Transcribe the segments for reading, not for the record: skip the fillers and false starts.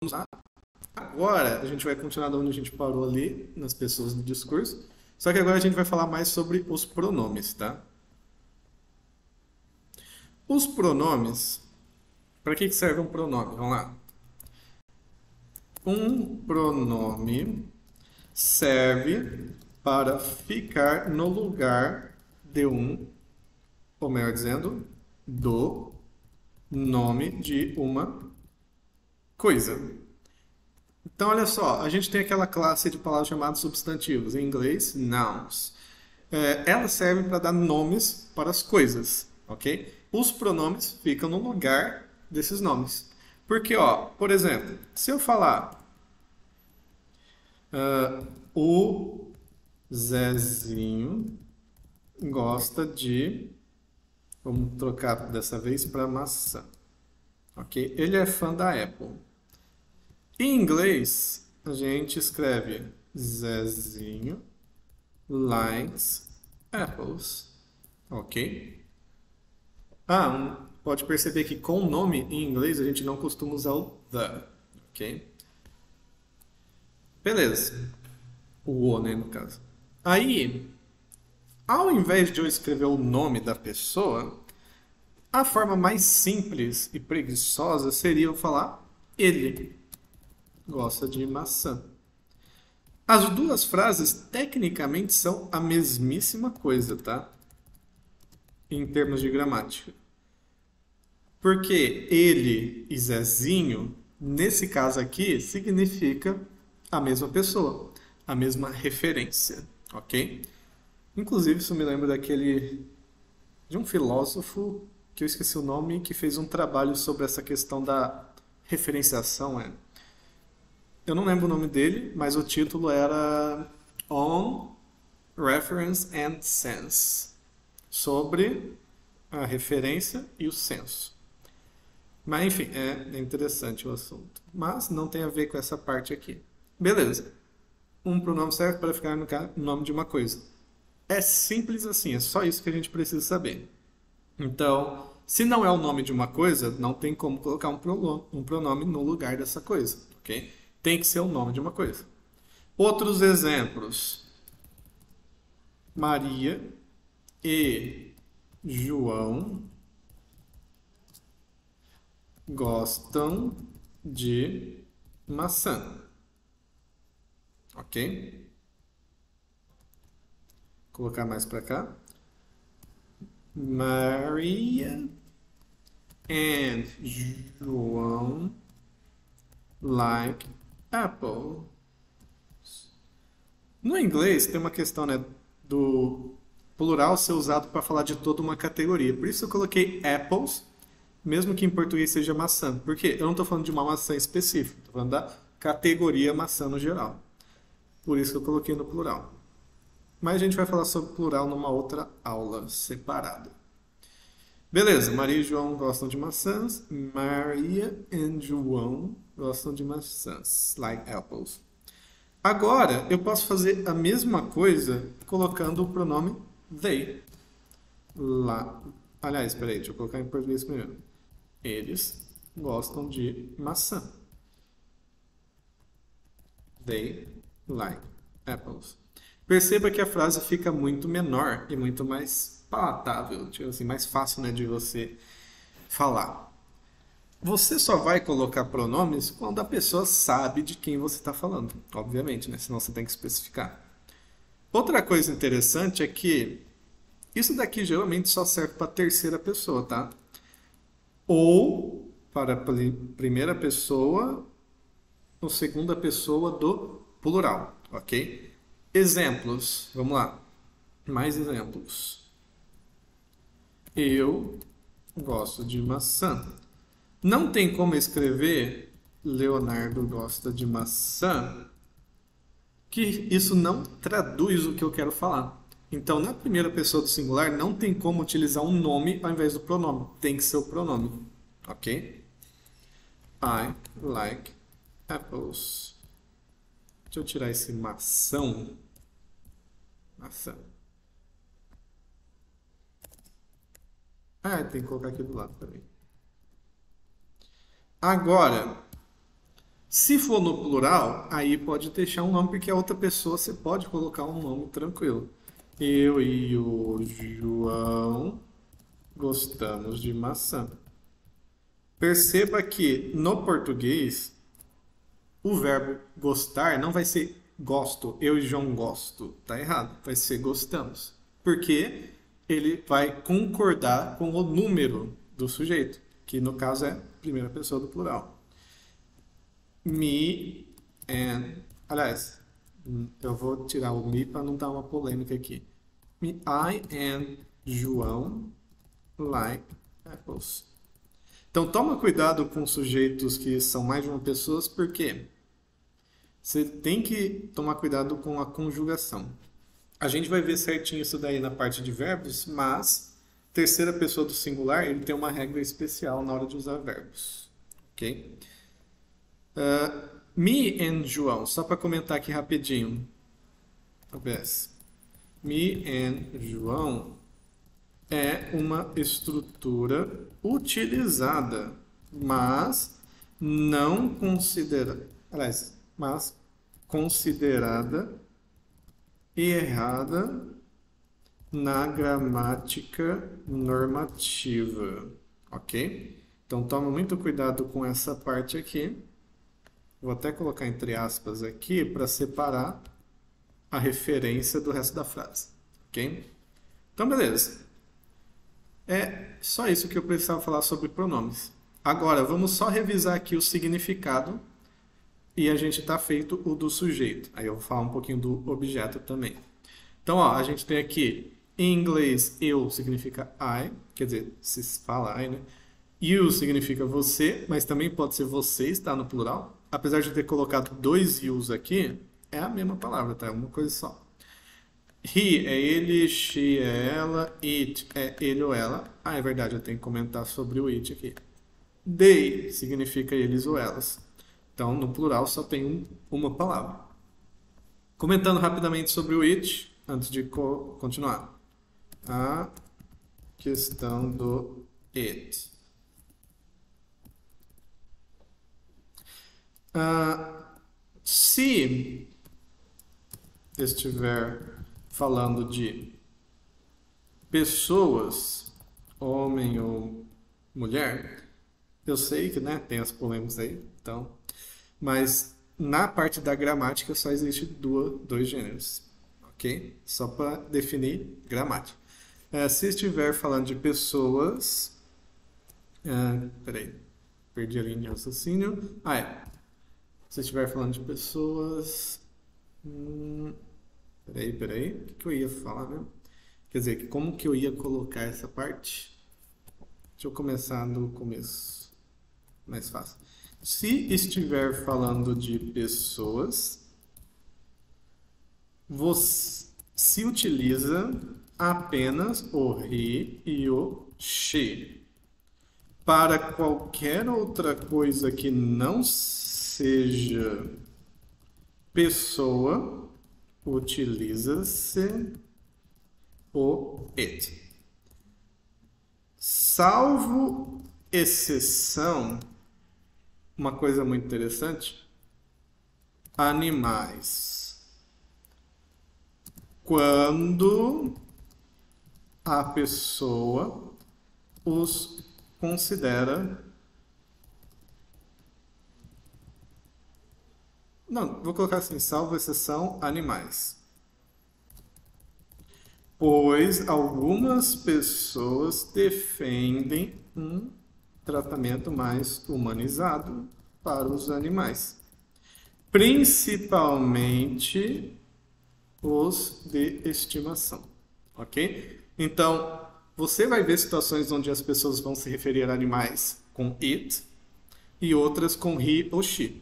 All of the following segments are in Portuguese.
lá. Agora a gente vai continuar de onde a gente parou ali, nas pessoas do discurso. Só que agora a gente vai falar mais sobre os pronomes, tá? Os pronomes, para que serve um pronome? Vamos lá. Um pronome serve para ficar no lugar de um, ou melhor dizendo, do nome de uma coisa. Então, olha só, a gente tem aquela classe de palavras chamadas substantivos, em inglês, nouns. Elas servem para dar nomes para as coisas, ok? Os pronomes ficam no lugar desses nomes. Porque, ó, por exemplo, se eu falar o Zezinho gosta de, vamos trocar dessa vez para maçã, ok? Ele é fã da Apple. Em inglês, a gente escreve Zezinho likes apples, ok? Pode perceber que com o nome em inglês a gente não costuma usar o the, ok? Beleza. O né, no caso. Aí, ao invés de eu escrever o nome da pessoa, a forma mais simples e preguiçosa seria eu falar ele gosta de maçã. As duas frases tecnicamente são a mesmíssima coisa, tá? Em termos de gramática. Porque ele e Zezinho, nesse caso aqui, significa a mesma pessoa, a mesma referência, ok? Inclusive, isso me lembra de um filósofo que eu esqueci o nome, que fez um trabalho sobre essa questão da referenciação. Eu não lembro o nome dele, mas o título era On Reference and Sense, sobre a referência e o senso. Mas enfim, é interessante o assunto. Mas não tem a ver com essa parte aqui. Beleza. Um pronome serve para ficar no nome de uma coisa. É simples assim, é só isso que a gente precisa saber. Então, se não é o nome de uma coisa, não tem como colocar um pronome no lugar dessa coisa, ok? Tem que ser o nome de uma coisa. Outros exemplos. Maria e João gostam de maçã, ok? Vou colocar mais para cá. Maria and João like apples. No inglês tem uma questão, né, do plural ser usado para falar de toda uma categoria. Por isso eu coloquei apples, mesmo que em português seja maçã. Porque eu não estou falando de uma maçã específica, estou falando da categoria maçã no geral. Por isso que eu coloquei no plural. Mas a gente vai falar sobre plural numa outra aula separada. Beleza, Maria e João gostam de maçãs. Maria e João gostam de maçãs, like apples. Agora, eu posso fazer a mesma coisa colocando o pronome they. Lá. Aliás, peraí, deixa eu colocar em português primeiro. Eles gostam de maçã. They like apples. Perceba que a frase fica muito menor e muito mais palatável, tipo assim, mais fácil, né, de você falar. Você só vai colocar pronomes quando a pessoa sabe de quem você está falando, obviamente, né? Senão você tem que especificar. Outra coisa interessante é que isso daqui geralmente só serve para a terceira pessoa, tá? Ou para a primeira pessoa ou segunda pessoa do plural, ok? Exemplos, vamos lá. Mais exemplos. Eu gosto de maçã. Não tem como escrever Leonardo gosta de maçã, que isso não traduz o que eu quero falar. Então, na primeira pessoa do singular, não tem como utilizar um nome ao invés do pronome. Tem que ser o pronome. Ok? I like apples. Deixa eu tirar esse maçã. Maçã. Tem que colocar aqui do lado também. Agora, Se for no plural, aí pode deixar um nome, porque a outra pessoa você pode colocar um nome tranquilo. Eu e o João gostamos de maçã. Perceba que no português o verbo gostar não vai ser gosto, eu e João gosto. Tá errado, vai ser gostamos. Porque ele vai concordar com o número do sujeito, que no caso é primeira pessoa do plural. Me and. Aliás, eu vou tirar o me para não dar uma polêmica aqui. I and João like apples. Então toma cuidado com sujeitos que são mais de uma pessoa, porque você tem que tomar cuidado com a conjugação. A gente vai ver certinho isso daí na parte de verbos, mas terceira pessoa do singular, ele tem uma regra especial na hora de usar verbos. Ok? Me and João, só para comentar aqui rapidinho. OBS. Me and João é uma estrutura utilizada, mas não considerada, aliás, mas considerada errada na gramática normativa, ok? Então toma muito cuidado com essa parte aqui. Vou até colocar entre aspas aqui para separar a referência do resto da frase, ok? Então beleza. É só isso que eu precisava falar sobre pronomes. Agora, vamos só revisar aqui o significado e a gente está feito o do sujeito. Aí eu vou falar um pouquinho do objeto também. Então, ó, a gente tem aqui, em inglês, eu significa I, quer dizer, se fala I, né? You significa você, mas também pode ser vocês, tá no plural. Apesar de ter colocado dois yous aqui, é a mesma palavra, tá? É uma coisa só. He é ele, she é ela, it é ele ou ela. Ah, é verdade, eu tenho que comentar sobre o it aqui. They significa eles ou elas. Então, no plural só tem uma palavra. Comentando rapidamente sobre o it, antes de continuar. A questão do it. Se estiver falando de pessoas, homem ou mulher, eu sei que, né, tem as polêmicas aí, então, mas na parte da gramática só existe dois gêneros, ok? Só para definir gramática. Se estiver falando de pessoas, peraí, perdi a linha de raciocínio. Se estiver falando de pessoas, Peraí, o que eu ia falar, né? Quer dizer, como que eu ia colocar essa parte? Deixa eu começar no começo, mais fácil. Se estiver falando de pessoas, se utiliza apenas o he e o she. Para qualquer outra coisa que não seja pessoa, utiliza-se o it. Salvo exceção, uma coisa muito interessante, animais. Quando a pessoa os considera... Não, vou colocar assim, salvo exceção, animais. Pois algumas pessoas defendem um tratamento mais humanizado para os animais. Principalmente os de estimação, ok? Então, você vai ver situações onde as pessoas vão se referir a animais com it e outras com he ou she.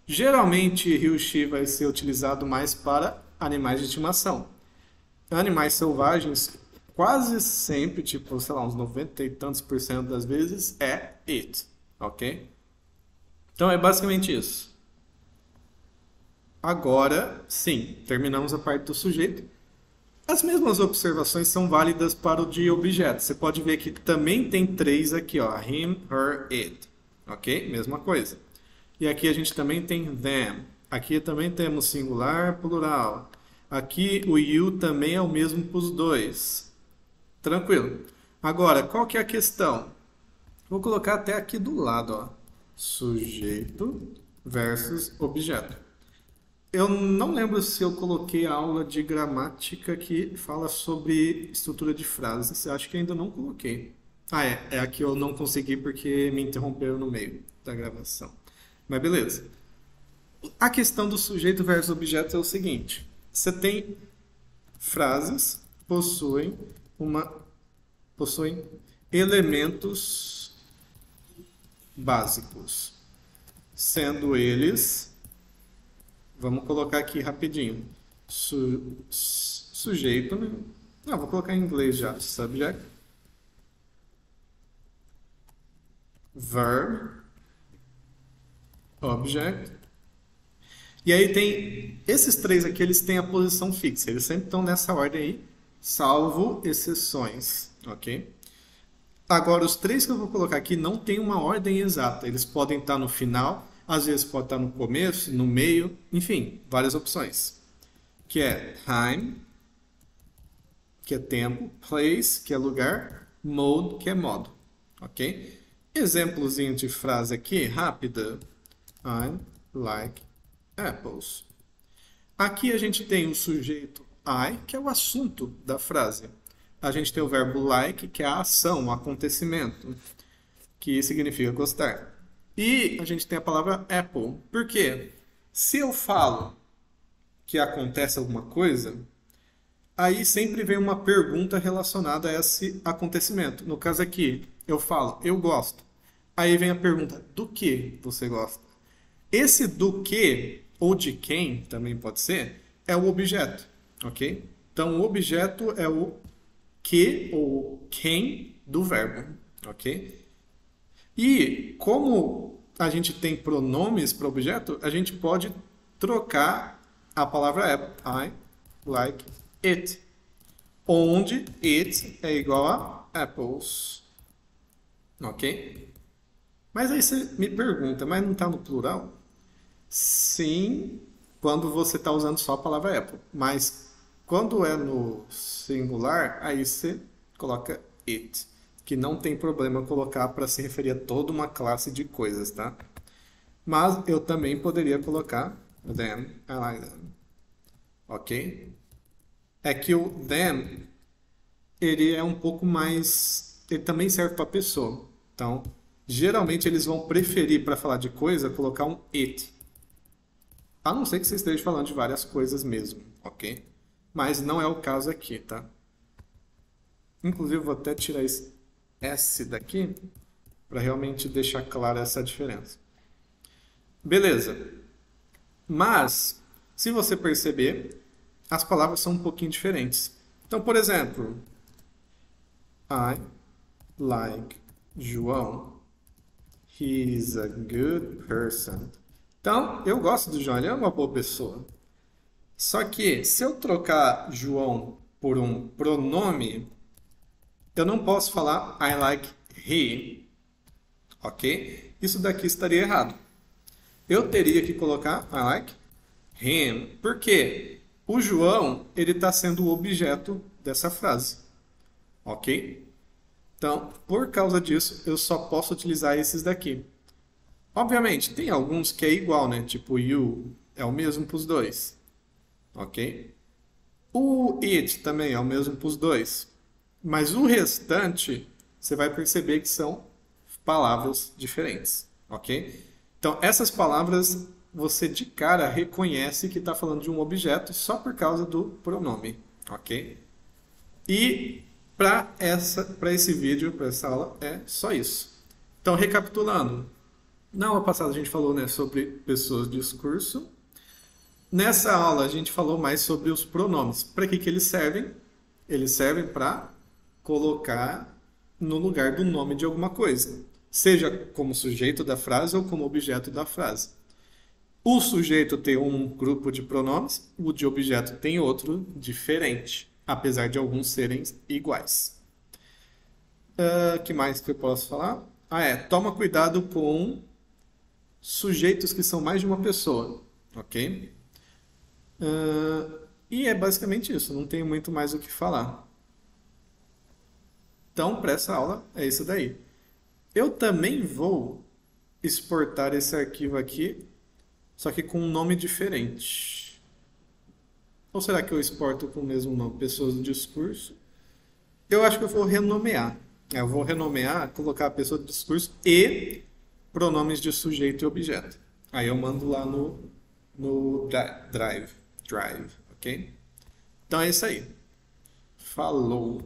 Geralmente, he ou she vai ser utilizado mais para animais de estimação. Animais selvagens, quase sempre, tipo, sei lá, uns 90 e tantos % das vezes, é it, ok? Então, é basicamente isso. Agora, sim, terminamos a parte do sujeito. As mesmas observações são válidas para o de objeto. Você pode ver que também tem três aqui, ó, him, her, it, ok? Mesma coisa. E aqui a gente também tem them. Aqui também temos singular, plural. Aqui o you também é o mesmo para os dois. Tranquilo. Agora, qual que é a questão? Vou colocar até aqui do lado, ó. Sujeito versus objeto. Eu não lembro se eu coloquei a aula de gramática que fala sobre estrutura de frases. Acho que ainda não coloquei. Ah, é. É a que eu não consegui porque me interromperam no meio da gravação. Mas beleza. A questão do sujeito versus objeto é o seguinte: você tem frases uma possuem elementos básicos, sendo eles, vamos colocar aqui rapidinho, sujeito, né? Não, vou colocar em inglês já, subject, verb, object. E aí tem esses três aqui, eles têm a posição fixa, eles sempre estão nessa ordem aí, salvo exceções, ok? Agora, os três que eu vou colocar aqui não tem uma ordem exata. Eles podem estar no final, às vezes pode estar no começo, no meio, enfim, várias opções. Que é time, que é tempo, place, que é lugar, mode, que é modo, ok? Exemplozinho de frase aqui, rápida. I like apples. Aqui a gente tem o sujeito I, que é o assunto da frase. A gente tem o verbo like, que é a ação, o acontecimento, que significa gostar. E a gente tem a palavra apple. Por quê? Se eu falo que acontece alguma coisa, aí sempre vem uma pergunta relacionada a esse acontecimento. No caso aqui, eu falo, eu gosto. Aí vem a pergunta, do que você gosta? Esse do que, ou de quem, também pode ser, é o objeto, ok? Então, o objeto é o que ou quem do verbo, ok? E como a gente tem pronomes para objeto, a gente pode trocar a palavra apple, I like it, onde it é igual a apples, ok? Mas aí você me pergunta, mas não está no plural? Sim, quando você está usando só a palavra apple, mas quando é no singular, aí você coloca it, que não tem problema colocar para se referir a toda uma classe de coisas, tá? Mas eu também poderia colocar them, I like them, ok? É que o them, ele é um pouco mais, ele também serve para pessoa. Então, geralmente eles vão preferir para falar de coisa colocar um it. A não ser que você esteja falando de várias coisas mesmo, ok? Mas não é o caso aqui, tá? Inclusive, eu vou até tirar esse S daqui para realmente deixar clara essa diferença. Beleza. Mas, se você perceber, as palavras são um pouquinho diferentes. Então, por exemplo, I like João. He's a good person. Então, eu gosto do João, ele é uma boa pessoa. Só que, se eu trocar João por um pronome, eu não posso falar I like he, ok? Isso daqui estaria errado. Eu teria que colocar I like him. Por quê? O João, ele está sendo o objeto dessa frase, ok? Então, por causa disso, eu só posso utilizar esses daqui. Obviamente, tem alguns que é igual, né? Tipo, you é o mesmo para os dois. Ok? O it também é o mesmo para os dois. Mas o restante, você vai perceber que são palavras diferentes. Ok? Então, essas palavras, você de cara reconhece que está falando de um objeto só por causa do pronome. Ok? E para esse vídeo, para essa aula, é só isso. Então, recapitulando. Na aula passada a gente falou, né, sobre pessoas de discurso. Nessa aula a gente falou mais sobre os pronomes. Para que eles servem? Eles servem para colocar no lugar do nome de alguma coisa. Seja como sujeito da frase ou como objeto da frase. O sujeito tem um grupo de pronomes, o de objeto tem outro diferente, apesar de alguns serem iguais. Que mais que eu posso falar? Toma cuidado com sujeitos que são mais de uma pessoa, ok? E é basicamente isso, não tenho muito mais o que falar. Então, para essa aula, é isso daí. Eu também vou exportar esse arquivo aqui, só que com um nome diferente. Ou será que eu exporto com o mesmo nome? Pessoas do discurso. Eu acho que eu vou renomear. Eu vou renomear, colocar a pessoa do discurso e pronomes de sujeito e objeto. Aí eu mando lá no Drive, ok? Então é isso aí. Falou!